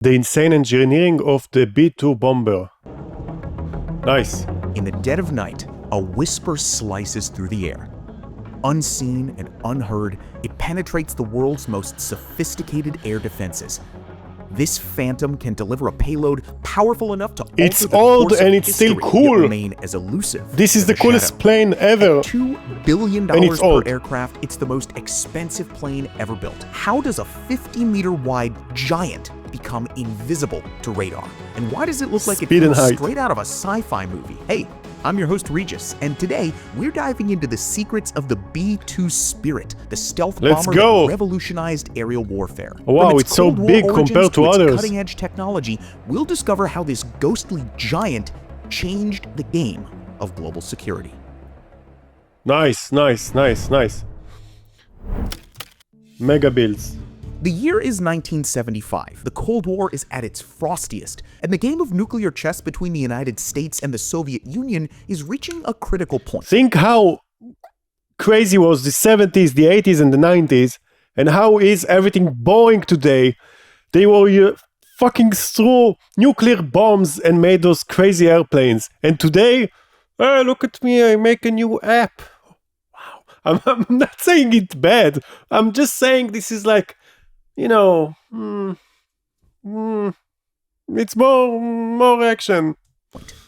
The insane engineering of the B-2 bomber. Nice. In the dead of night, a whisper slices through the air. Unseen and unheard, it penetrates the world's most sophisticated air defenses. This Phantom can deliver a payload powerful enough to alter It's the old course of and it's still history, cool. yet remain as elusive This is as the a coolest shadow. plane ever. At $2 billion And it's per old. aircraft, it's the most expensive plane ever built. How does a 50-meter wide giant become invisible to radar? And why does it look like Speed it and comes height. straight out of a sci-fi movie? Hey, I'm your host Regis, and today we're diving into the secrets of the B-2 Spirit, the stealth Let's bomber go. that revolutionized aerial warfare. Wow, From it's so Cold War big origins compared to its others. cutting-edge technology, we'll discover how this ghostly giant changed the game of global security. Nice. Mega builds. The year is 1975. The Cold War is at its frostiest, and the game of nuclear chess between the United States and the Soviet Union is reaching a critical point. Think how crazy was the 70s, the 80s, and the 90s, and how is everything boring today. They were fucking threw nuclear bombs and made those crazy airplanes. And today, look at me, I make a new app. Wow. I'm not saying it's bad. I'm just saying this is like, it's more action.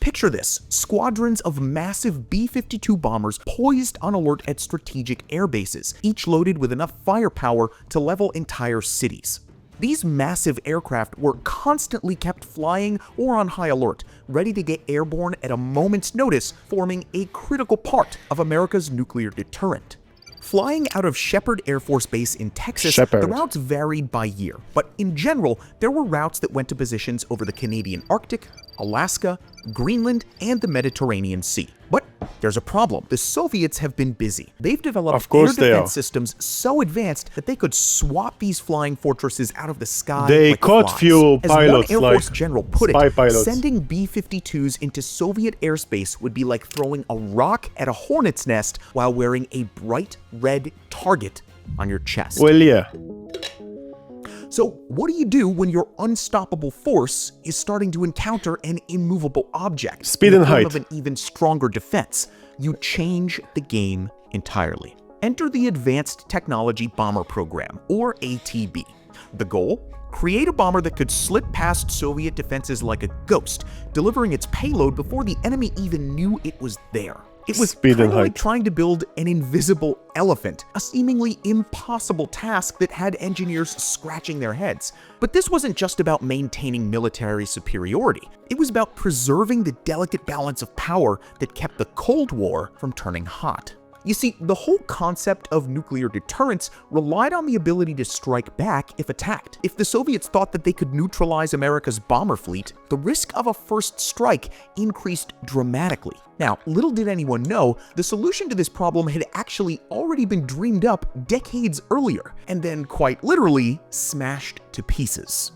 Picture this: squadrons of massive B-52 bombers poised on alert at strategic air bases, each loaded with enough firepower to level entire cities. These massive aircraft were constantly kept flying or on high alert, ready to get airborne at a moment's notice, forming a critical part of America's nuclear deterrent. Flying out of Shepherd Air Force Base in Texas, Shepherd. the routes varied by year, but in general, there were routes that went to positions over the Canadian Arctic, Alaska, Greenland, and the Mediterranean Sea. But there's a problem. The Soviets have been busy. They've developed Of course air they defense are. systems so advanced that they could swap these flying fortresses out of the sky They like caught flies. few As pilots, one Air like Force general put spy it, pilots. sending B-52s into Soviet airspace would be like throwing a rock at a hornet's nest while wearing a bright red target on your chest. Well, yeah. So what do you do when your unstoppable force is starting to encounter an immovable object? Speed in and the form height. of an even stronger defense. You change the game entirely. Enter the Advanced Technology Bomber Program, or ATB. The goal? Create a bomber that could slip past Soviet defenses like a ghost, delivering its payload before the enemy even knew it was there. It was Speed kind and of like height. trying to build an invisible elephant, a seemingly impossible task that had engineers scratching their heads. But this wasn't just about maintaining military superiority. It was about preserving the delicate balance of power that kept the Cold War from turning hot. You see, the whole concept of nuclear deterrence relied on the ability to strike back if attacked. If the Soviets thought that they could neutralize America's bomber fleet, the risk of a first strike increased dramatically. Now, little did anyone know, the solution to this problem had actually already been dreamed up decades earlier, and then quite literally smashed to pieces.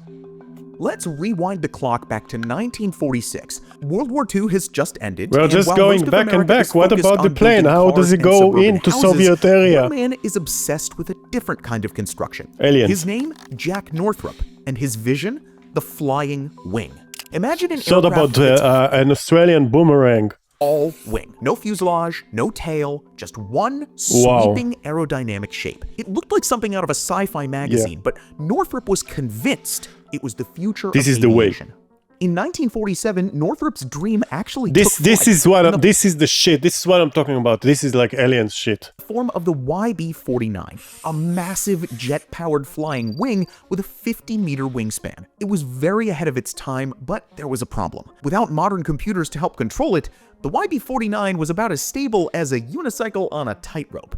Let's rewind the clock back to 1946. World War II has just ended. We're and just while going most of back and America back. is What focused about the on plane? building How does cars it and go suburban into houses, Soviet area? one man is obsessed with a different kind of construction. Aliens. His name, Jack Northrop, and his vision, the flying wing. Imagine an Thought aircraft about that's an Australian boomerang. all wing. No fuselage, no tail, just one Wow. sweeping aerodynamic shape. It looked like something out of a sci-fi magazine, but Northrop was convinced it was the future This of is the way. aviation. In 1947, Northrop's dream actually This took flight is what in the this is the shit. This is what I'm talking about. This is like alien shit. form of the YB-49, a massive jet-powered flying wing with a 50-meter wingspan. It was very ahead of its time, but there was a problem. Without modern computers to help control it, the YB-49 was about as stable as a unicycle on a tightrope.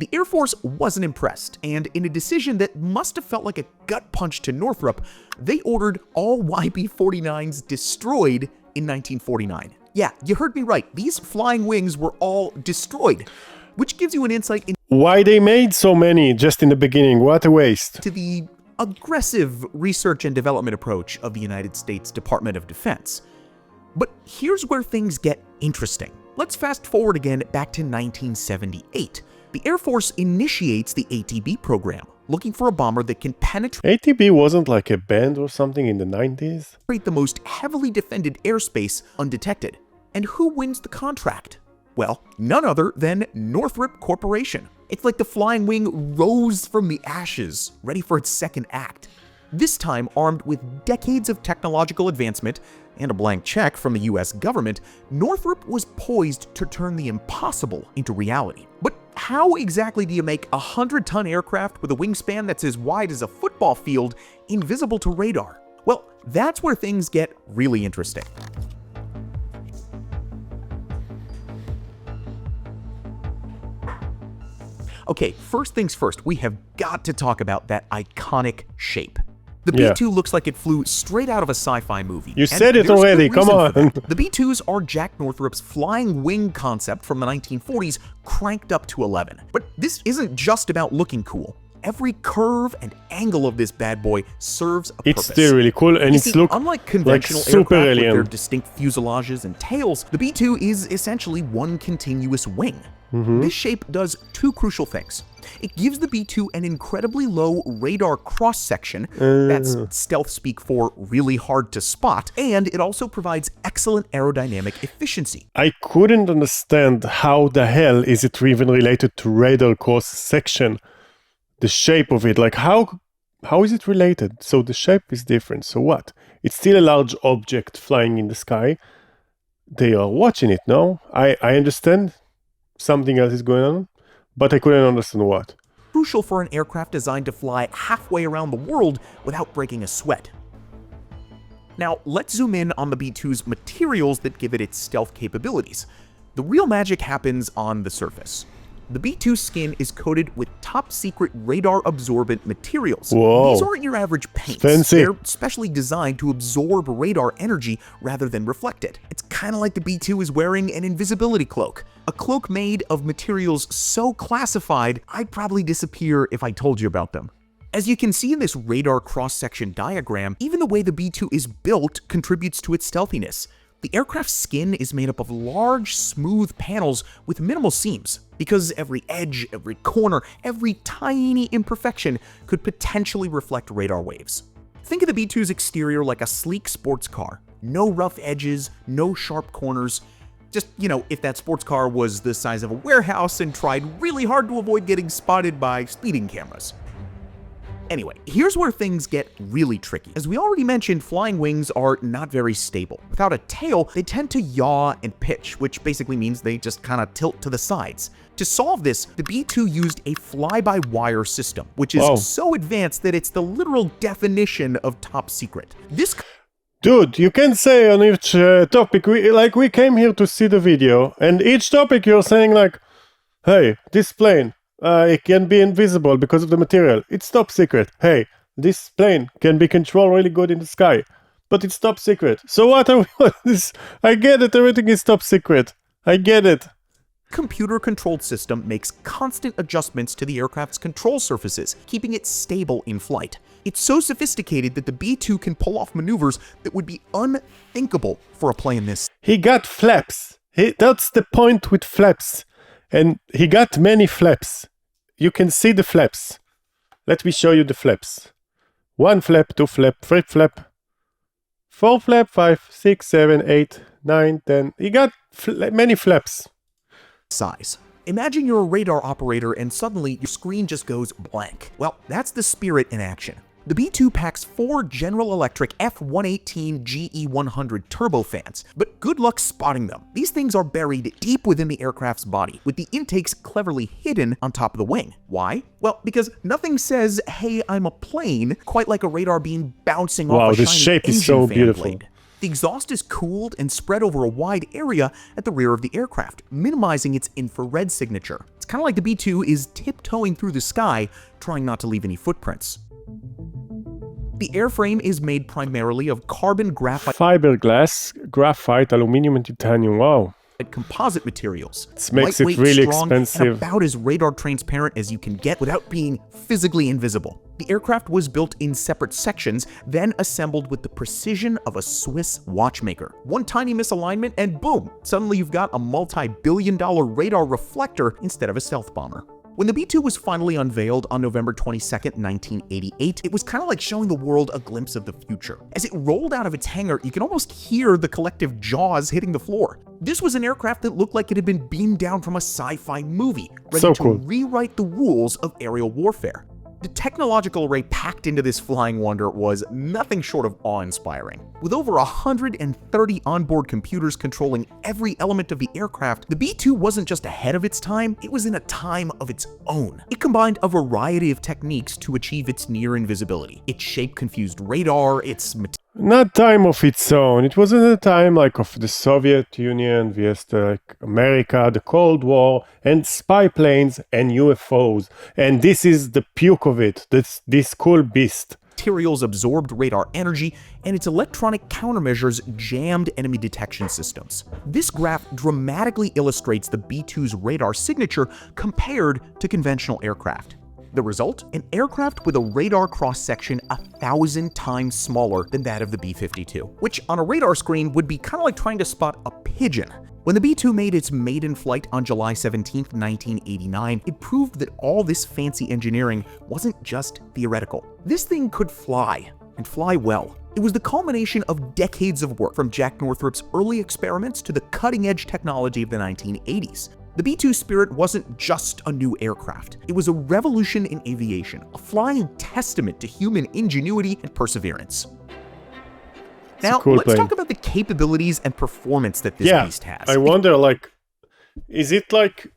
The Air Force wasn't impressed, and in a decision that must have felt like a gut punch to Northrop, they ordered all YB-49s destroyed in 1949. Yeah, you heard me right. These flying wings were all destroyed, which gives you an insight Why they made so many just in the beginning? What a waste. into the aggressive research and development approach of the United States Department of Defense. But here's where things get interesting. Let's fast forward again back to 1978. The Air Force initiates the ATB program, looking for a bomber that can penetrate ATB wasn't like a band or something in the 90s? the most heavily defended airspace undetected. And who wins the contract? Well, none other than Northrop Corporation. It's like the Flying Wing rose from the ashes, ready for its second act. This time armed with decades of technological advancement and a blank check from the US government, Northrop was poised to turn the impossible into reality. But how exactly do you make a 100-ton aircraft with a wingspan that's as wide as a football field invisible to radar? Well, that's where things get really interesting. Okay, first things first, we have got to talk about that iconic shape. The Yeah. B-2 looks like it flew straight out of a sci-fi movie. You and said it there's good already, come reason for on. that. The B-2s are Jack Northrop's flying wing concept from the 1940s cranked up to 11. But this isn't just about looking cool. Every curve and angle of this bad boy serves a It's purpose. still really cool and You it's see, look unlike conventional super aircraft with alien. their distinct fuselages and tails, the B-2 is essentially one continuous wing. This shape does two crucial things. It gives the B-2 an incredibly low radar cross-section, that's stealth speak for really hard to spot, and it also provides excellent aerodynamic efficiency. I couldn't understand how the hell is it even related to radar cross section. The shape of it, like how is it related? So the shape is different. So what? It's still a large object flying in the sky. They are watching it, no? I understand something else is going on, but I couldn't understand what. Crucial for an aircraft designed to fly halfway around the world without breaking a sweat. Now, let's zoom in on the B-2's materials that give it its stealth capabilities. The real magic happens on the surface. The B-2 skin is coated with top-secret radar-absorbent materials. Whoa. These aren't your average paints. Fancy. They're specially designed to absorb radar energy rather than reflect it. It's kind of like the B-2 is wearing an invisibility cloak. A cloak made of materials so classified, I'd probably disappear if I told you about them. As you can see in this radar cross-section diagram, even the way the B-2 is built contributes to its stealthiness. The aircraft's skin is made up of large, smooth panels with minimal seams, because every edge, every corner, every tiny imperfection could potentially reflect radar waves. Think of the B-2's exterior like a sleek sports car. No rough edges, no sharp corners. Just, if that sports car was the size of a warehouse and tried really hard to avoid getting spotted by speeding cameras. Anyway, here's where things get really tricky. As we already mentioned, flying wings are not very stable. Without a tail, they tend to yaw and pitch, which basically means they just kind of tilt to the sides. To solve this, the B-2 used a fly-by-wire system, which is so advanced that it's the literal definition of top secret. This Dude, you can say on each topic, we came here to see the video, and each topic you're saying like, hey, this plane, it can be invisible because of the material. It's top secret. Hey, this plane can be controlled really good in the sky, but it's top secret. So what are we this? I get it, everything is top secret. I get it. computer-controlled system makes constant adjustments to the aircraft's control surfaces, keeping it stable in flight. It's so sophisticated that the B-2 can pull off maneuvers that would be unthinkable for a plane this. He got flaps. That's the point with flaps. And he got many flaps. You can see the flaps. Let me show you the flaps. 1 flap, 2 flap, 3 flap, 4 flap, 5, 6, 7, 8, 9, 10. He got many flaps. Size. Imagine you're a radar operator and suddenly your screen just goes blank. Well, that's the spirit in action. The B-2 packs 4 General Electric F-118 GE100 turbofans, but good luck spotting them. These things are buried deep within the aircraft's body, with the intakes cleverly hidden on top of the wing. Why? Well, because nothing says, hey, I'm a plane, quite like a radar beam bouncing off a this shiny shape is engine so fan beautiful. blade. The exhaust is cooled and spread over a wide area at the rear of the aircraft, minimizing its infrared signature. It's kind of like the B-2 is tiptoeing through the sky, trying not to leave any footprints. The airframe is made primarily of carbon graphite Fiberglass, graphite, aluminum, and titanium. Wow. composite materials. This makes it Lightweight, really strong, expensive. and about as radar transparent as you can get without being physically invisible. The aircraft was built in separate sections, then assembled with the precision of a Swiss watchmaker. One tiny misalignment and boom, suddenly you've got a multi-billion-dollar radar reflector instead of a stealth bomber. When the B-2 was finally unveiled on November 22nd, 1988, it was kind of like showing the world a glimpse of the future. As it rolled out of its hangar, you can almost hear the collective jaws hitting the floor. This was an aircraft that looked like it had been beamed down from a sci-fi movie, ready to rewrite the rules of aerial warfare. The technological array packed into this flying wonder was nothing short of awe-inspiring. With over 130 onboard computers controlling every element of the aircraft, the B-2 wasn't just ahead of its time, it was in a time of its own. It combined a variety of techniques to achieve its near invisibility. Its shape-confused radar, its not time of its own. It wasn't a time like of the Soviet Union vs like America, the Cold War, and spy planes and UFOs. And this is the puke of it. This cool beast. Materials absorbed radar energy, and its electronic countermeasures jammed enemy detection systems. This graph dramatically illustrates the B-2's radar signature compared to conventional aircraft. The result? An aircraft with a radar cross-section 1,000 times smaller than that of the B-52, which on a radar screen would be kind of like trying to spot a pigeon. When the B-2 made its maiden flight on July 17, 1989, it proved that all this fancy engineering wasn't just theoretical. This thing could fly, and fly well. It was the culmination of decades of work, from Jack Northrop's early experiments to the cutting-edge technology of the 1980s. The B-2 Spirit wasn't just a new aircraft. It was a revolution in aviation, a flying testament to human ingenuity and perseverance. Now, let's talk about the capabilities and performance that this beast has. I wonder, is it like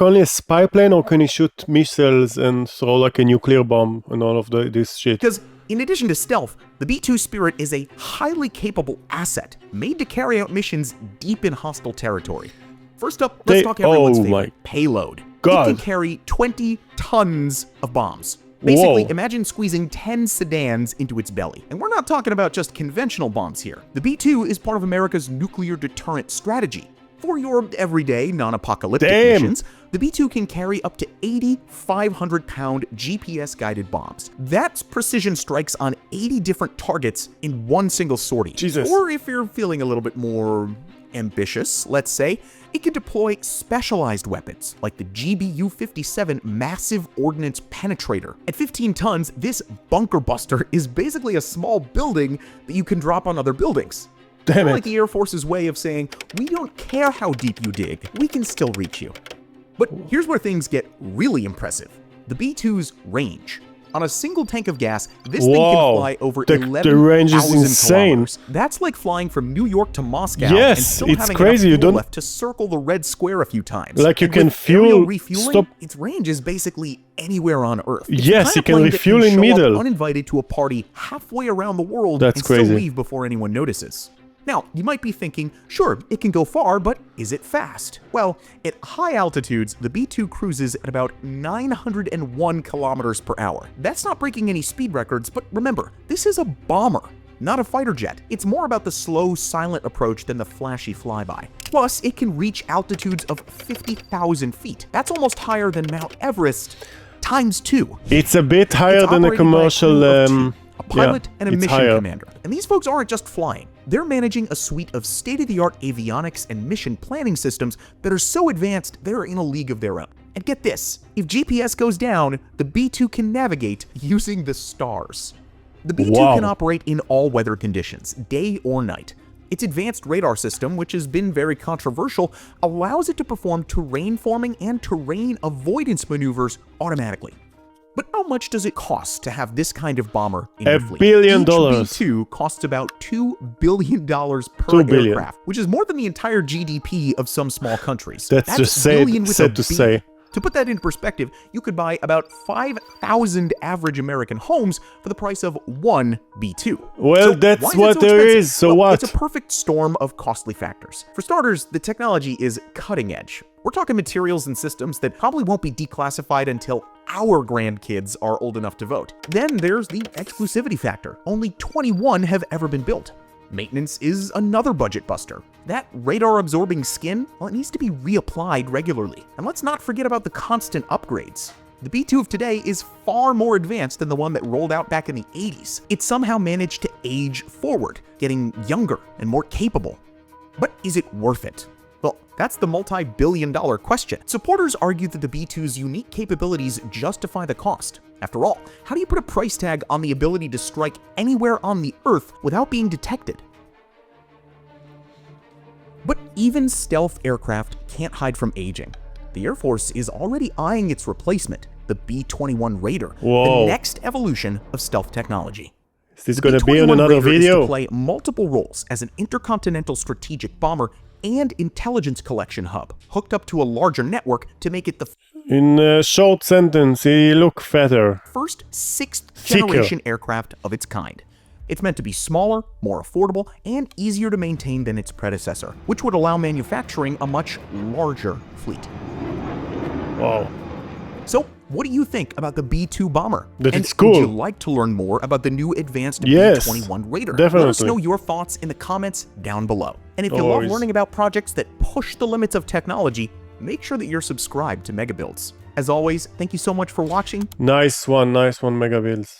only a spy plane, or can it shoot missiles and throw like a nuclear bomb and all of this shit? Because in addition to stealth, the B-2 Spirit is a highly capable asset made to carry out missions deep in hostile territory. First up, let's talk everyone's favorite, payload. It can carry 20 tons of bombs. Basically, imagine squeezing 10 sedans into its belly. And we're not talking about just conventional bombs here. The B-2 is part of America's nuclear deterrent strategy. For your everyday, non-apocalyptic missions, the B-2 can carry up to 80 500-pound GPS-guided bombs. That's precision strikes on 80 different targets in one single sortie. Jesus. Or if you're feeling a little bit more ambitious, let's say, it can deploy specialized weapons, like the GBU-57 Massive Ordnance Penetrator. At 15 tons, this bunker buster is basically a small building that you can drop on other buildings. Damn it. Like the Air Force's way of saying, we don't care how deep you dig, we can still reach you. But here's where things get really impressive. The B-2's range. On a single tank of gas, this thing can fly over 11,000 kilometers. That's like flying from New York to Moscow and still having enough fuel left to circle the Red Square a few times. Like you can fuel, its range is basically anywhere on Earth. Yes, you can refuel in middle. Uninvited to a party halfway around the world and still leave before anyone notices. Now, you might be thinking, sure, it can go far, but is it fast? Well, at high altitudes, the B-2 cruises at about 901 kilometers per hour. That's not breaking any speed records, but remember, this is a bomber, not a fighter jet. It's more about the slow, silent approach than the flashy flyby. Plus, it can reach altitudes of 50,000 feet. That's almost higher than Mount Everest times 2. It's a bit higher than a commercial... a pilot and a mission commander. And these folks aren't just flying. They're managing a suite of state-of-the-art avionics and mission planning systems that are so advanced they're in a league of their own. And get this, if GPS goes down, the B-2 can navigate using the stars. The B-2 can operate in all weather conditions, day or night. Its advanced radar system, which has been very controversial, allows it to perform terrain forming and terrain avoidance maneuvers automatically. But how much does it cost to have this kind of bomber in your fleet? $1 billion. Each B-2 costs about $2 billion per aircraft, which is more than the entire GDP of some small countries. That's just sad to say. To put that into perspective, you could buy about 5,000 average American homes for the price of one B-2. Well, that's what there is, so what? It's a perfect storm of costly factors. For starters, the technology is cutting edge. We're talking materials and systems that probably won't be declassified until our grandkids are old enough to vote. Then there's the exclusivity factor. Only 21 have ever been built. Maintenance is another budget buster. That radar-absorbing skin, well, it needs to be reapplied regularly. And let's not forget about the constant upgrades. The B-2 of today is far more advanced than the one that rolled out back in the 80s. It somehow managed to age forward, getting younger and more capable. But is it worth it? Well, that's the multi-billion-dollar question. Supporters argue that the B-2's unique capabilities justify the cost. After all, how do you put a price tag on the ability to strike anywhere on the Earth without being detected? But even stealth aircraft can't hide from aging. The Air Force is already eyeing its replacement, the B-21 Raider, Whoa. the next evolution of stealth technology. Is this The going to be on B-21 another Raider is video? to play multiple roles as an intercontinental strategic bomber and intelligence collection hub, hooked up to a larger network to make it the In a short sentence, he look fatter. first sixth Thicker. generation aircraft of its kind. It's meant to be smaller, more affordable, and easier to maintain than its predecessor, which would allow manufacturing a much larger fleet. Wow. So, what do you think about the B-2 bomber? That and it's cool. would you like to learn more about the new advanced Yes, B-21 Raider? Let definitely. us know your thoughts in the comments down below. And if you No love worries. learning about projects that push the limits of technology, make sure that you're subscribed to Megabuilds. As always, thank you so much for watching. Nice one, Megabuilds.